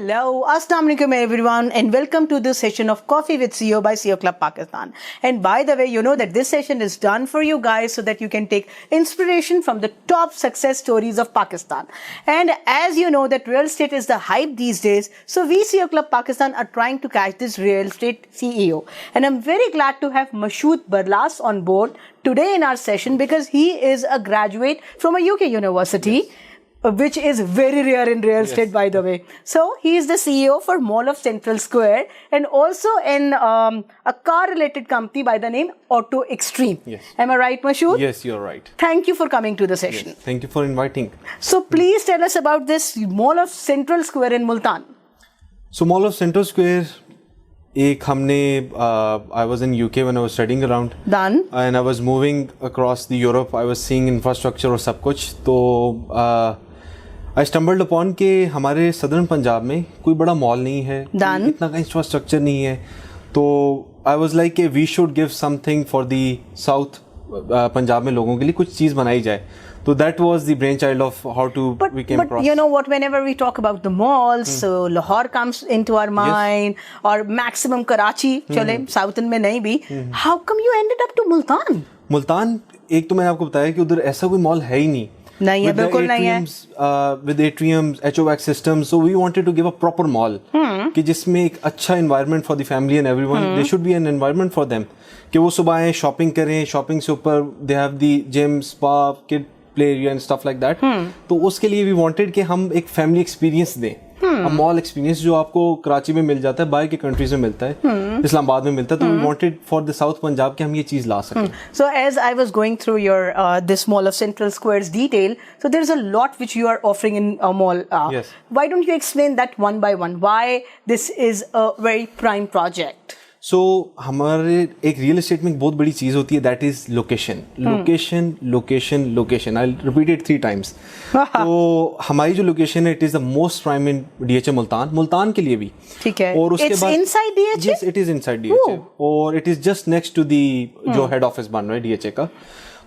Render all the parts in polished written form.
Hello, Assalamu alaikum everyone, and welcome to this session of Coffee with CEO by CEO Club Pakistan. And by the way, you know that this session is done for you guys so that you can take inspiration from the top success stories of Pakistan. And as you know that real estate is the hype these days, so we CEO Club Pakistan are trying to catch this real estate CEO. And I'm very glad to have Mashood Barlas on board today in our session because he is a graduate from a UK university. Yes. Which is very rare in real estate, by the way. So he is the CEO for Mall of Central Square and also in a car-related company by the name Auto Extreme. Yes. Am I right, Mashood? Yes, you're right. Thank you for coming to the session. Yes. Thank you for inviting. So please tell us about this Mall of Central Square in Multan. So Mall of Central Square, I was in UK when I was studying around. Done. And I was moving across the Europe. I was seeing infrastructure और सब कुछ. तो I stumbled upon कि हमारे southern Punjab में कोई बड़ा mall नहीं है, इतना का इंफ्रास्ट्रक्चर नहीं है. तो I was like कि we should give something for the South Punjab में लोगों के लिए कुछ चीज़ बनाई जाए. So that was the brainchild of how to we came across. But you know what, whenever we talk about the malls, so Lahore comes into our mind, or maximum Karachi, चले Southern में नहीं भी. How come you ended up to Multan? Multan एक तो मैंने आपको बताया कि उधर ऐसा कोई मॉल है ही नहीं. नहीं है, बिल्कुल नहीं है. With atriums, HVAC systems, so we wanted to give a proper mall कि जिसमें एक अच्छा environment for the family and everyone. There should be an environment for them कि वो सुबह आए शॉपिंग करें, शॉपिंग से ऊपर they have the gym, spa, kid play area and stuff like that. तो उसके लिए we wanted कि हम एक family experience दें. मॉल एक्सपीरियंस जो आपको कराची में मिल जाता है, बाहर के कंट्रीज में मिलता है, इस्लामाबाद में मिलता है, तो we wanted for the south Punjab कि हम ये चीज ला सकें. So as I was going through your this mall of Central Squares detail, so there is a lot which you are offering in a mall. Why don't you explain that one by one, why this is a very prime project? So हमारे एक real estate में एक बहुत बड़ी चीज़ होती है, that is location. Location location location. I repeat it 3 times. तो हमारी जो लोकेशन है, it is the most prime in DHA Multan के लिए भी. ठीक है. और उसके बाद inside DHA. Yes, it is inside DHA और it is just next to the जो हेड ऑफिस बन रहा है डीएचए का.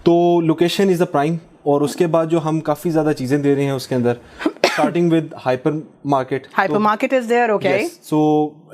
तो लोकेशन इज द प्राइम. और उसके बाद जो हम काफ़ी ज़्यादा चीज़ें दे रहे हैं उसके अंदर, starting with hypermarket. Hypermarket is there, okay. Yes. So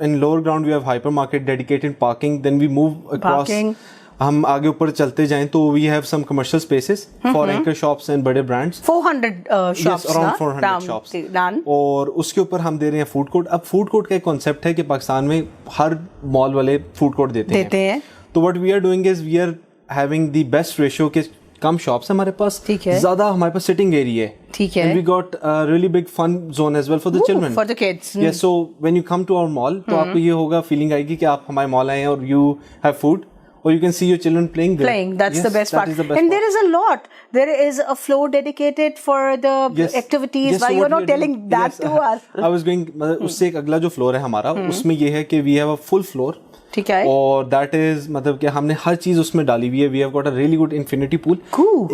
in lower ground we have hypermarket, dedicated parking. Then we move across. Parking. हम आगे ऊपर चलते जाएं तो we have some commercial spaces for anchor shops and बड़े brands. 400 shops. Yes, around 400 shops. Done. और उसके ऊपर हम दे रहे हैं फूड कोर्ट. अब फूड कोर्ट का एक कॉन्सेप्ट है कि पाकिस्तान में हर मॉल वाले फूड कोर्ट देते हैं. तो what we are doing is we are having the best ratio के कम शॉप्स हमारे पास, ज्यादा हमारे पास सिटिंग एरिया है. ठीक है. And we got a really big fun zone as well for the children. For the kids. Yes, so when you come to our mall, तो आपको ये होगा फीलिंग आएगी कि आप हमारे मॉल आए हैं और you have food. Or you can see your children playing there. That's the best part. And there is a lot. There is a floor dedicated for the activities. Yes, why you are not telling that to us? I was going, उससे एक अगला जो floor है हमारा, उसमें ये है कि we have a full floor. ठीक है. और दैट इज मतलब कि हमने हर चीज उसमें डाली हुई है. We have got a really good infinity pool.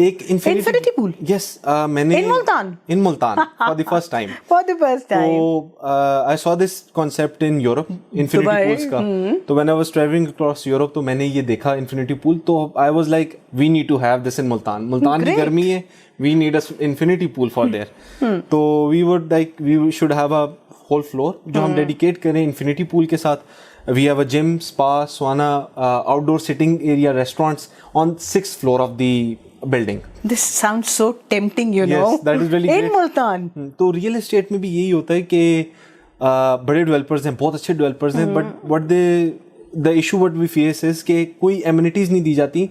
एक इन्फिनिटी पूल. यस, मैंने in Multan for the first time. तो I saw this concept in Europe, infinity pools का. तो when I was travelling across Europe तो मैंने ये देखा इन्फिनिटी पूल. तो I was like we need to have this in Multan की गर्मी है, we need a infinity pool for there. तो we would like we should have a whole floor जो हम डेडिकेट करें इन्फिनिटी पूल के साथ. We have a gym, spa, sauna, outdoor sitting area, restaurants on 6th floor of the building. This sounds so tempting, you know. Yes, that is really great. In Multan. तो real estate में भी यही होता है कि बड़े developers हैं, बहुत अच्छे डेवलपर्स हैं, but the issue what we face is कि कोई amenities नहीं दी जाती,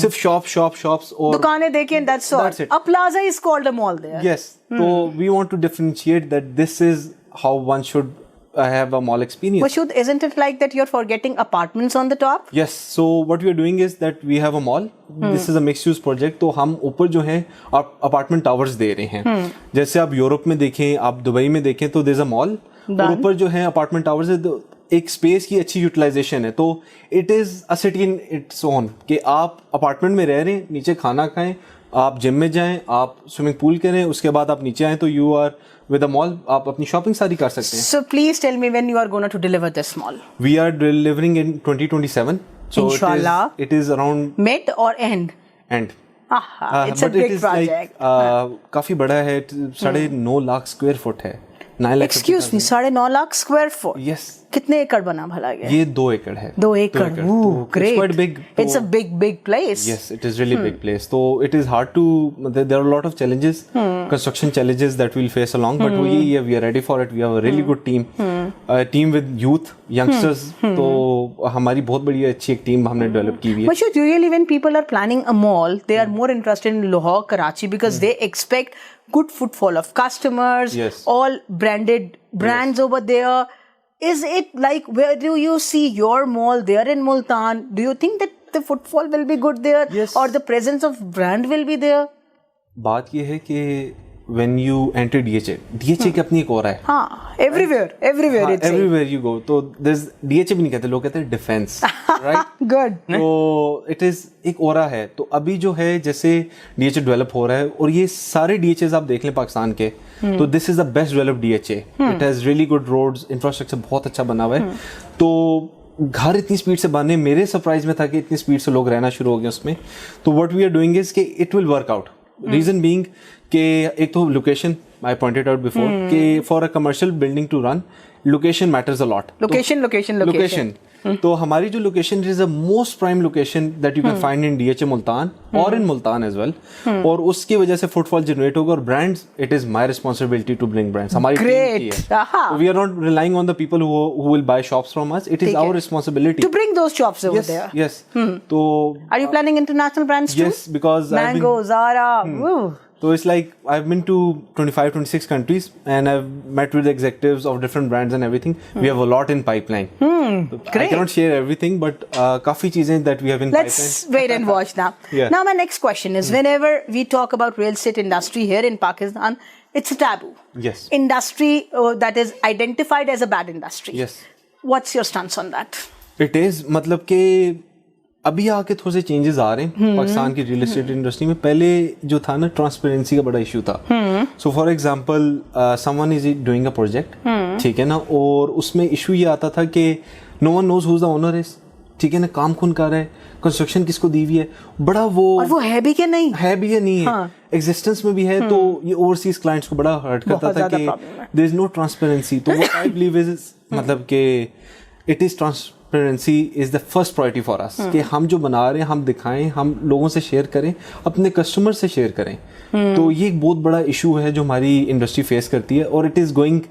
सिर्फ shops और दुकानें देखिए, that's all. A plaza is called a mall there. Yes, तो we want to differentiate that this is how one should have a mall experience. Mashood, isn't it like that you're forgetting apartments on the top? Yes, so what we are doing is that we have a mall. This is a mixed use project. तो हम ऊपर जो है apartment towers दे रहे हैं. जैसे आप Europe में देखें, आप दुबई में देखें तो there's a mall. और ऊपर जो है अपार्टमेंट टावर्स है, एक स्पेस की अच्छी यूटिलाइजेशन है. तो it is a city in its own कि आप अपार्टमेंट में रह रहे हैं, नीचे खाना खाएं, आप जिम में जाएं, आप स्विमिंग पूल करें, उसके बाद आप नीचे आएं तो you are with a mall, आप अपनी शॉपिंग सारी कर सकते हैं. So please tell me when you are going to deliver this mall. We are delivering in 2027. So Inshallah. It is around mid or end. End. It's a big project. काफी बड़ा है, 9.5 lakh square foot है. 9 lakh. Excuse me, 9.5 lakh square foot. Yes. कितने एकड़ बना भला गया? ये 2 एकड़ है। 2 एकड़, great. Quite big. It's a big place. Yes, it is really big place. So it is hard to. There are a lot of challenges, construction challenges that we'll face along. But we are ready for it. We have a really good team, a team with youth, youngsters. तो हमारी बहुत बड़ी अच्छी एक team हमने develop की हुई है. But usually when people are planning a mall, they are more interested in Lahore, Karachi because they expect good footfall of customers. Yes. All branded brands over there. Is it like, where do you see your mall there in Multan? Do you think that the footfall will be good there? Yes. Or the presence of brand will be there? बात ये है कि when you enter DHA की अपनी एक और है. हाँ, everywhere it's everywhere you go. तो there's DHA भी नहीं कहते, लोग कहते हैं डिफेंस, right? Good. तो it is एक ओरा है. तो अभी जो है जैसे DHA डेवलप हो रहा है और ये सारे DHAs आप देख लें पाकिस्तान के, तो this is the best developed DHA. It has really good roads, infrastructure बहुत अच्छा बना हुआ है. तो घर इतनी स्पीड से बने, मेरे सरप्राइज में था कि इतनी स्पीड से लोग रहना शुरू हो गए उसमें. तो what we are doing is कि it will work out. Reason being कि एक तो लोकेशन, आई पॉइंटेड आउट बिफोर कि for a commercial building to run, location matters a lot. Location. तो हमारी जो location is the most prime location that you can find in DHA Multan और in Multan as well. और उसकी वजह से फुटफॉल जनरेट होगा. और brands, it is my responsibility to bring brands. हमारी Great. We are not relying on the people who will buy shops from us. It is our responsibility to bring those shops over there. Yes. तो Are you planning international brands too? yes, because Mango, Zara. Woo. So it's like I've been to 26 countries and I've met with executives of different brands and everything. We have a lot in pipeline. Great. I cannot share everything, but काफी चीजें that we have in Let's pipeline. wait and watch now. Yeah. Now my next question is, whenever we talk about real estate industry here in Pakistan, it's a taboo. Yes. Industry that is identified as a bad industry. Yes. What's your stance on that? It is, मतलब कि अभी आके थोड़े से changes आ रहे हैं पाकिस्तान की real estate industry में. पहले जो था ना, ट्रांसपेरेंसी का बड़ा इशू था. So for example someone is doing a project, ठीक है ना, और उसमें इशू ये आता था कि no one knows who is the owner is, ठीक है ना, काम कौन कर रहा है, कंस्ट्रक्शन किसको दी हुई है, बड़ा वो है भी क्या नहीं है भी या नहीं है, एग्जिस्टेंस में भी है. तो ये ओवरसीज क्लाइंट्स को बड़ा हर्ट करता था कि देयर इज नो ट्रांसपेरेंसी. तो व्हाट आई बिलीव इज, मतलब कि it is transparency is the first priority for us. कि हम जो बना रहे हैं हम दिखाएं, हम लोगों से शेयर करें, अपने कस्टमर से शेयर करें. तो ये एक बहुत बड़ा इशू है जो हमारी इंडस्ट्री फेस करती है और it is going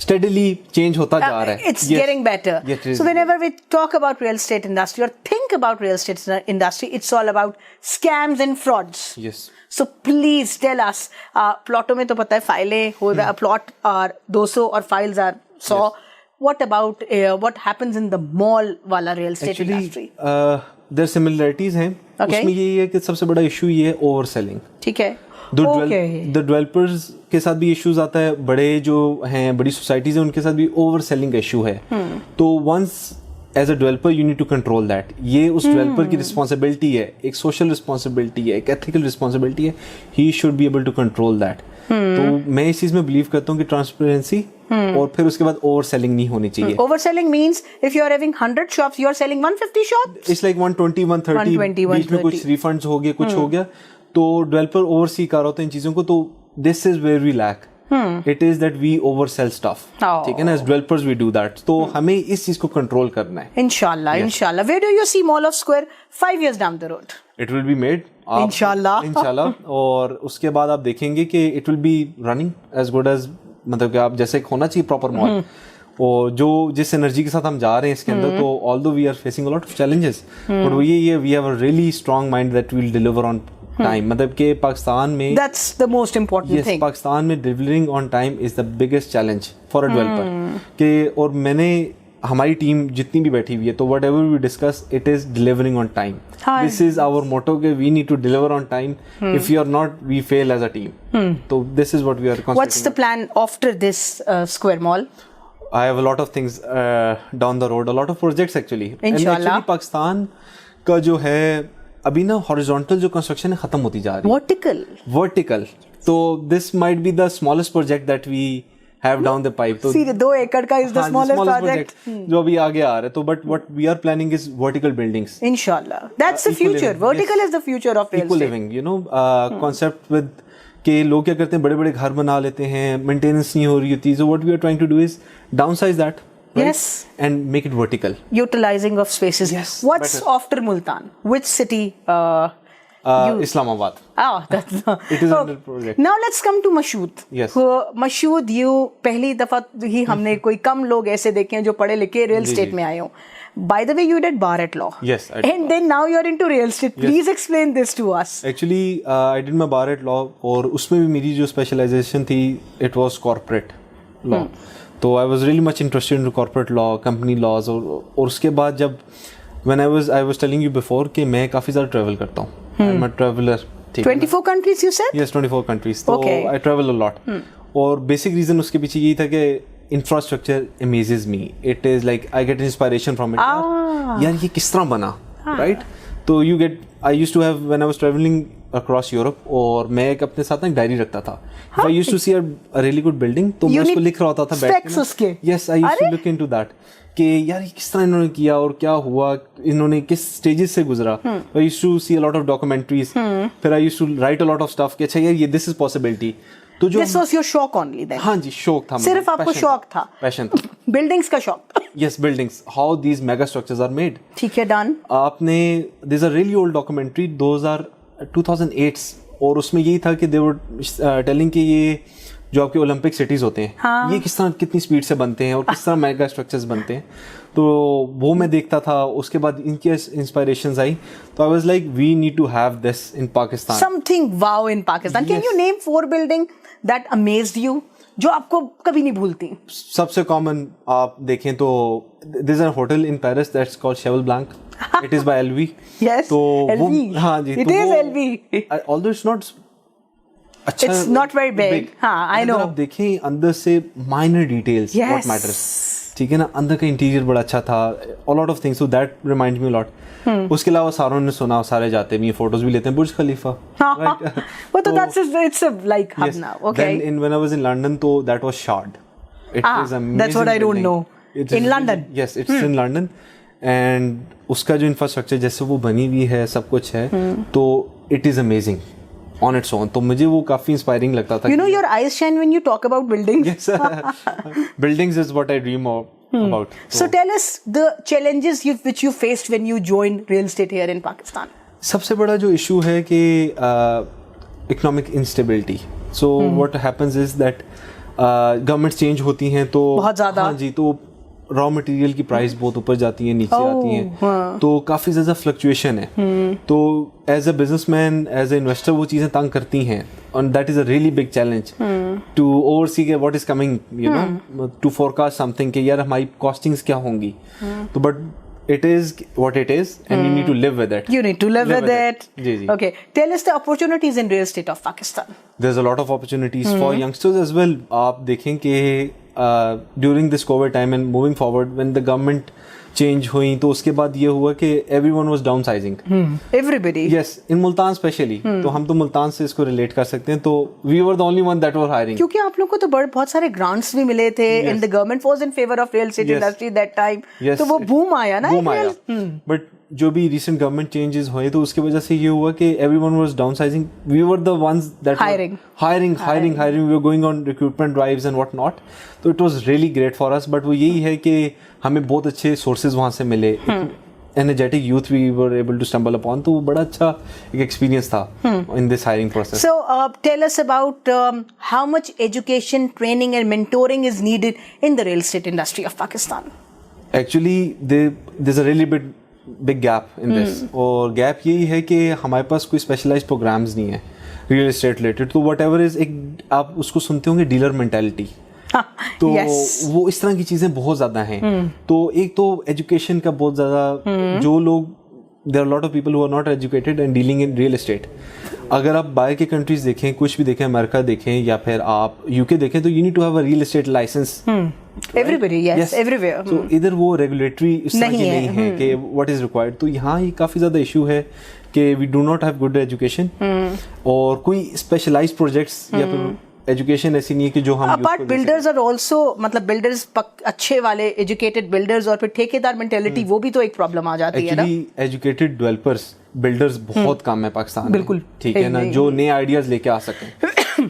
steadily change hota ja raha hai. It's getting better. So whenever we talk about real estate industry or think about real estate industry, it's all about scams and frauds. Yes. So please tell us, plotton mein to pata hai files ho the plot are 200 और files are 100. What about what happens in the mall wala real estate industry? There are similarities हैं. उसमें ये है कि सबसे बड़ा issue ये है overselling. ठीक है. The developers के साथ भी इश्यूज आता है, बड़े जो हैं, बड़ी सोसाइटीज हैं, उनके साथ भी ओवर सेलिंग का इशू है. तो once as a developer you need to control that. ये उस डेवलपर की रिस्पॉन्सिबिलिटी है, एक सोशल रिस्पॉन्सिबिलिटी है, एक एथिकल रिस्पॉन्सिबिलिटी है. He should be able to control that. तो मैं इस चीज में बिलीव करता हूँ कि ट्रांसपेरेंसी और फिर उसके बाद ओवर सेलिंग नहीं होनी चाहिए. Overselling means if you are having 100 shops, you are selling 150 shops. It's like 120 130 बीच में कुछ रिफंड्स हो गए, कुछ हो गया. तो डेवलपर ओवरसी कर रहा होता है इन चीजों को. तो this is where we lack. It is that we oversell stuff. ठीक है ना, as developers we do that. तो हमें इस चीज को कंट्रोल करना है. इंशाल्लाह. Where do you see Mall of Square 5 years down the road? It will be made. इंशाल्लाह. और उसके बाद आप देखेंगे कि it will be running as good as, मतलब कि आप जैसे होना चाहिए प्रॉपर मॉल. और जो जिस एनर्जी के साथ हम जा रहे हैं इसके अंदर, तो although we are facing a lot of challenges, but ये we have a really strong mind that we will deliver on time. मतलब कि पाकिस्तान में that's the most important thing. Pakistan में delivering on time is the biggest challenge for a developer. कि और मैंने हमारी team जितनी भी बैठी हुई है, तो whatever we discuss, it is delivering on time. This is our motto कि we need to deliver on time. If you are not, we fail as a team. तो this is what we are. What's the plan after this Square Mall? I have a lot of things down the road, a lot of projects actually. Inshallah. Actually Pakistan का जो है अभी ना horizontal जो construction है खत्म होती जा रही है. वर्टिकल. तो this might be the smallest project that we have down the pipe. तो 2 एकड़ का इज द स्मॉलेस्ट प्रोजेक्ट जो अभी आगे आ रहा है. तो but what we are planning is vertical buildings. इंशाल्लाह. That's the future. Vertical is the future of real estate. Eco living, you know, concept with कि लोग क्या करते हैं, बड़े बड़े घर बना लेते हैं, मेंटेनेंस नहीं हो रही होती. So what we are trying to do is downsize that. Right? Yes. And make it vertical. Utilizing of spaces. Yes. What's after Multan? Which city? Islamabad. Oh, that's It is under project. Now let's come to Mashood. Yes. Mashood, you पहली दफा ही हमने कोई कम लोग ऐसे देखे हैं जो पढ़े लिखे रियल एस्टेट में आए हो. By the way, you did bar at law. Yes, I did. And then now you're into real estate. Please explain this to us. Actually, I did my bar at law और उसमें भी मेरी जो specialization थी, it was corporate law. तो I was really much interested in corporate law, company laws और उसके बाद जब when I was telling you before कि मैं काफ़ी ज़्यादा travel करता हूँ. I'm a traveler. 24 countries you said? Yes, 24 countries. तो I travel a lot. और basic reason उसके पीछे यही था कि infrastructure amazes me. It is like I get inspiration from it. यार ये किस तरह बना, right? तो I used to have when I was traveling across Europe और मैं एक अपने साथ ना एक डायरी रखता था. If I used to see a really good building तो मैं उसको लिख रहा होता था बैठ के. Yes, I used to look into that. कि यार ये किस तरह इन्होंने किया और क्या हुआ, इन्होंने किस स्टेजेस से गुजरा. I used to see a lot of documentaries. फिर I used to write a lot of stuff कि अच्छा यार ये this is possibility. तो जो This was your shock only then? हाँ जी, शौक था. सिर्फ आपको शौक था? पैशन था. बिल्डिंग्स का शौक? Yes, buildings. How these mega structures are made. ठीक है, done. आपने there's a really old documentary 2008 और उसमें यही था कि they were telling कि ये जो आपके ओलंपिक सिटीज होते हैं, हाँ. ये किस तरह कितनी स्पीड से बनते हैं और किस तरह मेगा स्ट्रक्चर्स बनते हैं. तो वो मैं देखता था. उसके बाद इनकी इंस्पिरेशंस आई. तो I was like we need to have this in Pakistan. Something wow in Pakistan. Can you name 4 building that amazed you जो आपको कभी नहीं भूलती? सबसे कॉमन आप देखें तो there is a hotel in Paris that's called Cheval Blanc. It is by LV. Yes, तो LV. हाँ जी, it is LV. Although it's not अच्छा, it's not very big. हाँ, I know. आप देखें अंदर से minor details what matters. ठीक है ना, अंदर का इंटीरियर बड़ा अच्छा था. A lot of things, so that reminds me a lot. उसके अलावा सारों ने सुना, सारे जाते हैं, ये फोटोज भी लेते हैं बुर्ज खलीफा. वो तो it's a like hub now. Okay. Then when I was in London, तो that was Shard. It is amazing. That's what I don't know. In London. Yes, it's in London. And उसका जो infrastructure जैसे वो बनी हुई है, सब कुछ है, तो it is amazing on its own. तो मुझे वो काफी इंस्पायरिंग लगता था. You know, your eyes shine when you talk about buildings. Yes, buildings is what I dream about. So tell us the challenges which you faced when you joined real estate here in Pakistan. सबसे बड़ा जो issue है कि economic instability. So what happens is that governments change होती हैं तो बहुत ज़्यादा. हाँ जी, तो रॉ मटेरियल की प्राइस बहुत ऊपर जाती है, नीचे आती हैं. तो काफ़ी ज़्यादा फ्लक्चुएशन है. तो as a businessman, as an investor वो चीज़ें तंग करती हैं. and that is a really big challenge to oversee what is coming, you know, to forecast something कि यार हमारी costings क्या होंगी. तो but it is what it is and you need to live with it. You need to live with it. Ji ji. Okay, tell us the opportunities in real estate of Pakistan. There's a lot of opportunities for youngsters as well. आप देखें कि during this COVID time and moving forward when the government change हुई तो उसके बाद ये हुआ कि everyone was downsizing. Everybody. Yes, in Multan specially. तो हम तो मुल्तान से इसको रिलेट कर सकते हैं. तो we were the only one that were hiring. क्योंकि आप लोग को तो बहुत सारे grants भी मिले थे and the government was in favor of real estate industry that time. तो वो boom आया ना. Boom आया. But जो भी recent government changes हुए तो उसके वजह से ये हुआ कि everyone was downsizing. We were the ones that hiring. We were going on recruitment drives and what not. तो it was really great for us. But वो यही है कि हमें बहुत अच्छे sources वहाँ से मिले. Energetic youth we were able to stumble upon. तो वो बड़ा अच्छा एक experience था in this hiring process. So tell us about how much education, training and mentoring is needed in the real estate industry of Pakistan. Actually, there's a really big gap in this. और gap यही है कि हमारे पास कोई specialized programs नहीं है real estate related. तो whatever is एक आप उसको सुनते होंगे dealer mentality. तो वो इस तरह की चीजें बहुत ज्यादा हैं. तो एक तो एजुकेशन का बहुत ज्यादा जो लोग there are a lot of people who are not educated and dealing in real estate. अगर आप बाहर के कंट्रीज देखें, कुछ भी देखें, अमेरिका देखें या फिर आप यूके देखें, तो you need to have a real estate license. Everybody, yes, everywhere. So इधर वो रेगुलेटरी इस तरह की नहीं है कि what is required. तो यहाँ ये काफी ज्यादा इशू है कि we do not have good education और कोई specialized projects या फिर एजुकेशन ऐसी नहीं है कि जो हम अपार्ट बिल्डर्स आर आल्सो मतलब बिल्डर्स अच्छे वाले एजुकेटेड बिल्डर्स और फिर ठेकेदार मेंटालिटी वो भी तो एक प्रॉब्लम आ जाती है ना. एक्चुअली एजुकेटेड डेवलपर्स बिल्डर्स बहुत कम है पाकिस्तान में, बिल्कुल ठीक है ना, जो नए आइडियाज लेके आ सकें,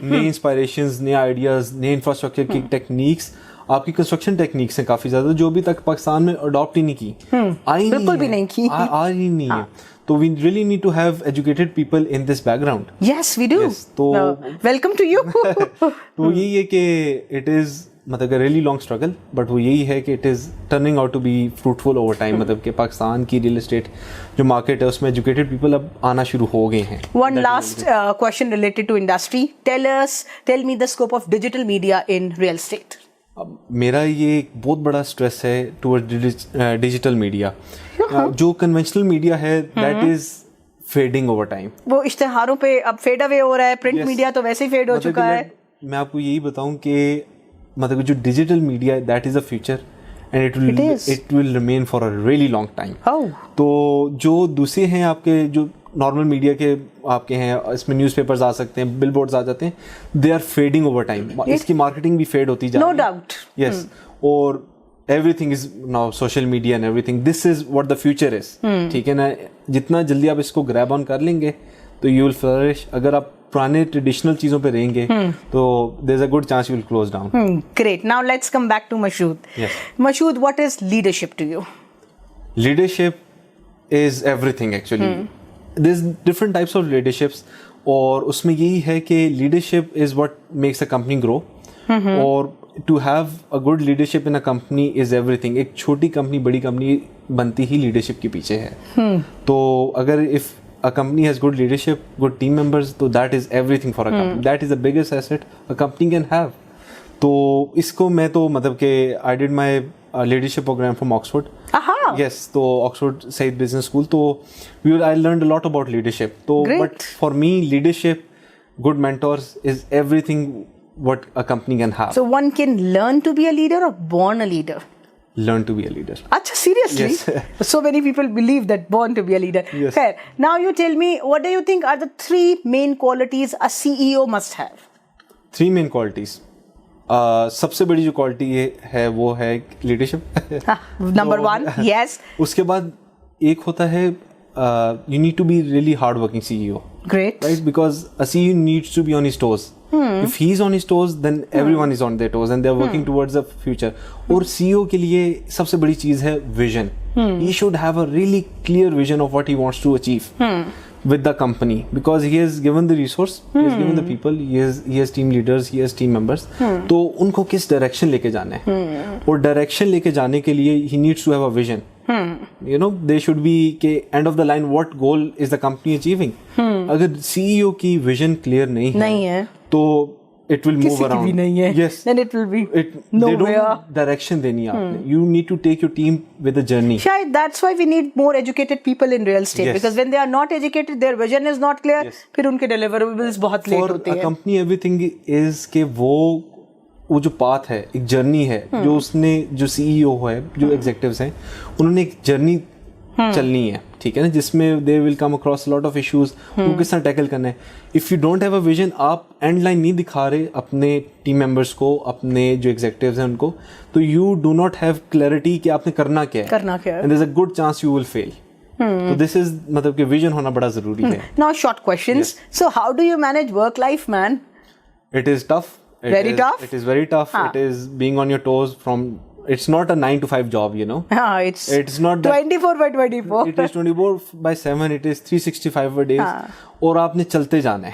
नए इंस्पायरेशंस, नए आइडियाज, नए इंफ्रास्ट्रक्चर की टेक्निक्स, आपकी कंस्ट्रक्शन टेक्निक्स हैं काफी ज्यादा जो अभी तक पाकिस्तान में अडॉप्ट ही नहीं की, बिल्कुल भी नहीं की, आ ही नहीं है। तो we really need to have educated people in this background. Yes, we do. Yes, तो welcome to you. तो यही है कि it is मतलब really long struggle, but वो यही है कि it is turning out to be fruitful over time. मतलब कि पाकिस्तान की real estate जो market है उसमें educated people अब आना शुरू हो गए हैं. One last question related to industry. Tell me the scope of digital media in real estate. अब मेरा ये एक बहुत बड़ा स्ट्रेस है टुवर्ड्स डिजिटल मीडिया. जो कन्वेंशनल मीडिया है that is fading over time. वो इश्तेहारों पे अब फेड अवे हो रहा है, प्रिंट मीडिया तो वैसे ही फेड हो चुका है. मैं आपको यही बताऊं कि मतलब जो डिजिटल मीडिया है that is the future and it will remain for a really long time. तो जो दूसरे हैं आपके जो नॉर्मल मीडिया के आपके हैं, इसमें न्यूज़पेपर्स आ सकते हैं, बिलबोर्ड्स आ जाते हैं, they are fading over time. इसकी मार्केटिंग भी फेड होती जा रही है. No doubt. यस. और everything is now social media and everything. This is what the future is. ठीक है ना. जितना जल्दी आप इसको ग्रैब ऑन कर लेंगे तो यू विल फ्लरिश. अगर आप पुराने ट्रेडिशनल चीजों पे रहेंगे तो there is a good chance you will close down. Great. Now let's come back to Mashood. Mashood, what is leadership to you? Leadership is everything actually. There's different types of leaderships और उसमें यही है कि leadership is what makes a company grow. और to have a good leadership in a company is everything. एक छोटी company बड़ी company बनती ही leadership के पीछे है. तो अगर if a company has good leadership, good team members, तो that is everything for a company. That is the biggest asset a company can have. तो इसको मैं तो मतलब कि I did my leadership program from Oxford. Yes, तो Oxford Said Business School. तो I learned a lot about leadership. तो but for me, leadership, good mentors is everything what a company can have. So one can learn to be a leader or born a leader? Learn to be a leader. Achha, seriously? Yes. So many people believe that born to be a leader. Yes. Fair. Now you tell me, what do you think are the 3 main qualities a CEO must have? 3 main qualities. सबसे बड़ी जो quality है वो है leadership. Number 1. Yes. उसके बाद एक होता है you need to be really hard working CEO. Great. Right, because a CEO needs to be on his toes. If he's on his toes, then everyone is on their toes and they're working towards the future. और CEO के लिए सबसे बड़ी चीज है vision. He should have a really clear vision of what he wants to achieve. With the company, because he has given the resource, he has given the people, he has team leaders, he has team members. तो उनको किस direction लेके जाना है और direction लेके जाने के लिए he needs to have a vision. You know, they should be के end of the line what goal is the company achieving. अगर CEO की vision clear नहीं है तो it will move around. भी नहीं है. Yes. Then it will be they don't direction देनी है आपने. You need to take your team with the journey. Shayad, that's why we need more educated people in real estate. Yes. Because when they are not educated, their vision is not clear. Yes. फिर उनके deliverables बहुत late होते हैं. For a company, everything is कि वो जो path है, एक जर्नी है जो उसने जो CEO है, जो एग्जीक्यूटिव्स हैं, उन्होंने एक जर्नी चलनी है. ठीक है ना, जिसमें they will come across lot of issues. वो किस तरह टैकल करना है. If you don't have a vision, आप एंड लाइन नहीं दिखा रहे अपने टीम मेंबर्स को, अपने जो एग्जीक्यूटिव्स हैं उनको, तो you do not have clarity कि आपने करना क्या है. And there is a good chance you will fail. तो दिस इज मतलब कि विजन होना बड़ा जरूरी है. Now short questions. So how do you manage work life, man? It is tough. Very tough? It is very tough. It is being on your toes from... It's not a 9 to 5 job, you know. It's not that 24 by 24. It is 24 by 7. It is 365 days. और आपने चलते जाना है.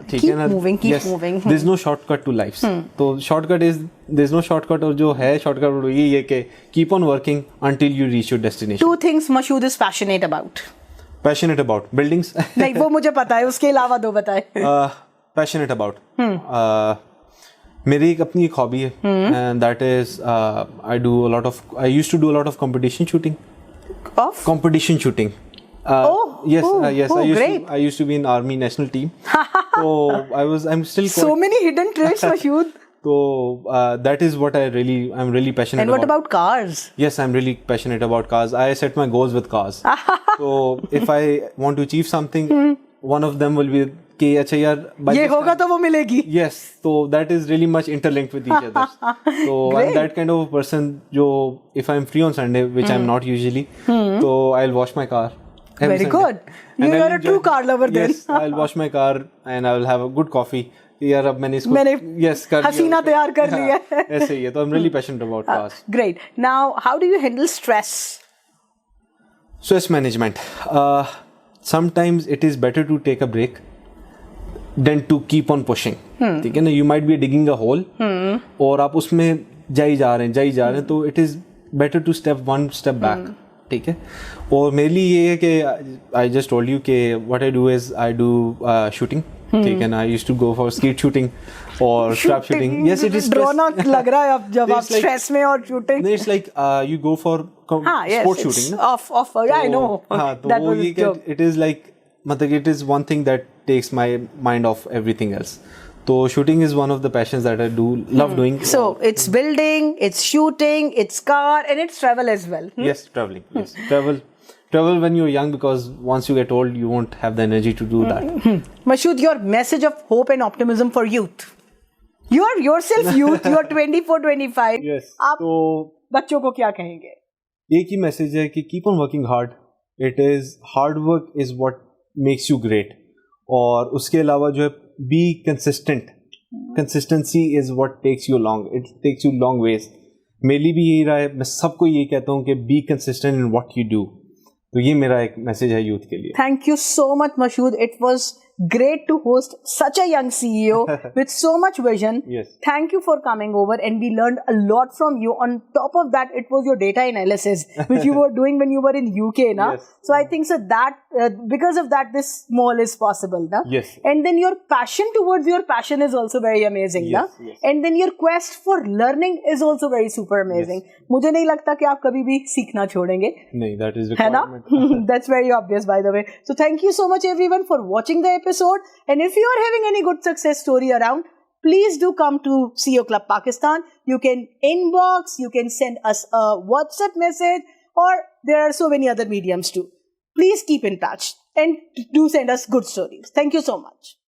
ठीक है ना? Keep moving. There's no shortcut to life. तो shortcut is... There's no shortcut. और जो है shortcut यही है कि keep on working until you reach your destination. 2 things Mashood is passionate about. Passionate about buildings. नहीं, वो मुझे पता है. उसके अलावा 2 बताए. Passionate about. मेरी एक अपनी एक हॉबी है and that is I used to do a lot of competition shooting. Competition shooting. I used to be in Army national team. So I'm still so many hidden traits, Mashood. So that is what I'm really passionate about. And what about cars? Yes, I'm really passionate about cars. I set my goals with cars. So if I want to achieve something, one of them will be कि अच्छा यार ये होगा तो वो मिलेगी. Yes, so that is really much interlinked with each other. So I'm that kind of a person जो if I'm free on Sunday, which I'm not usually, so I'll wash my car. Very good. You are a true car lover then. Yes, I'll wash my car and I will have a good coffee. यार अब मैंने इसको yes कर हसीना तैयार कर लिया है. ऐसे ही है. तो I'm really passionate about cars. Great. Now, how do you handle stress? Stress management. Sometimes it is better to take a break than to keep on pushing. ठीक है ना? You might be digging a hole और आप उसमें जाई जा रहे हैं तो it is better to step one step back. ठीक है. और मेरे लिए ये है कि I just told you कि what I do is I do shooting. ठीक है ना? I used to go for skeet shooting or strap shooting. Yes, it is Drona लग रहा है अब जब आप स्ट्रेस में और shooting. It's like you go for sport shooting. I know. That was a joke. It is like मतलब it is one thing that takes my mind off everything else. So shooting is one of the passions that I do love doing. So it's building, it's shooting, it's car, and it's travel as well. Yes, traveling. Yes, travel when you're young, because once you get old, you won't have the energy to do that. Mashood, your message of hope and optimism for youth. You are yourself youth. You are 24, 25. Yes. आप बच्चों को क्या कहेंगे? एक ही message है कि keep on working hard. It is hard work is what makes you great. और उसके अलावा जो है be consistent. Consistency is what takes you long. It takes you long ways. मेरे लिए भी यही रहा है. मैं सबको यही कहता हूँ कि be consistent in what you do. तो ये मेरा एक मैसेज है यूथ के लिए. Thank you so much, Mashood. It was great to host such a young CEO with so much vision. Yes. Thank you for coming over, and we learned a lot from you. On top of that, it was your data analysis, which you were doing when you were in UK, na? Yes. So I think so that because of that, this mall is possible, na? Yes. And then your passion towards your passion is also very amazing, yes, na? Yes. And then your quest for learning is also very super amazing. Yes. मुझे नहीं लगता कि आप कभी भी सीखना छोड़ेंगे. नहीं, that is requirement. That's very obvious, by the way. So thank you so much, everyone, for watching the episode. And if you are having any good success story around, please do come to CEO Club Pakistan. You can inbox, you can send us a WhatsApp message, or there are so many other mediums too. Please keep in touch and do send us good stories. Thank you so much.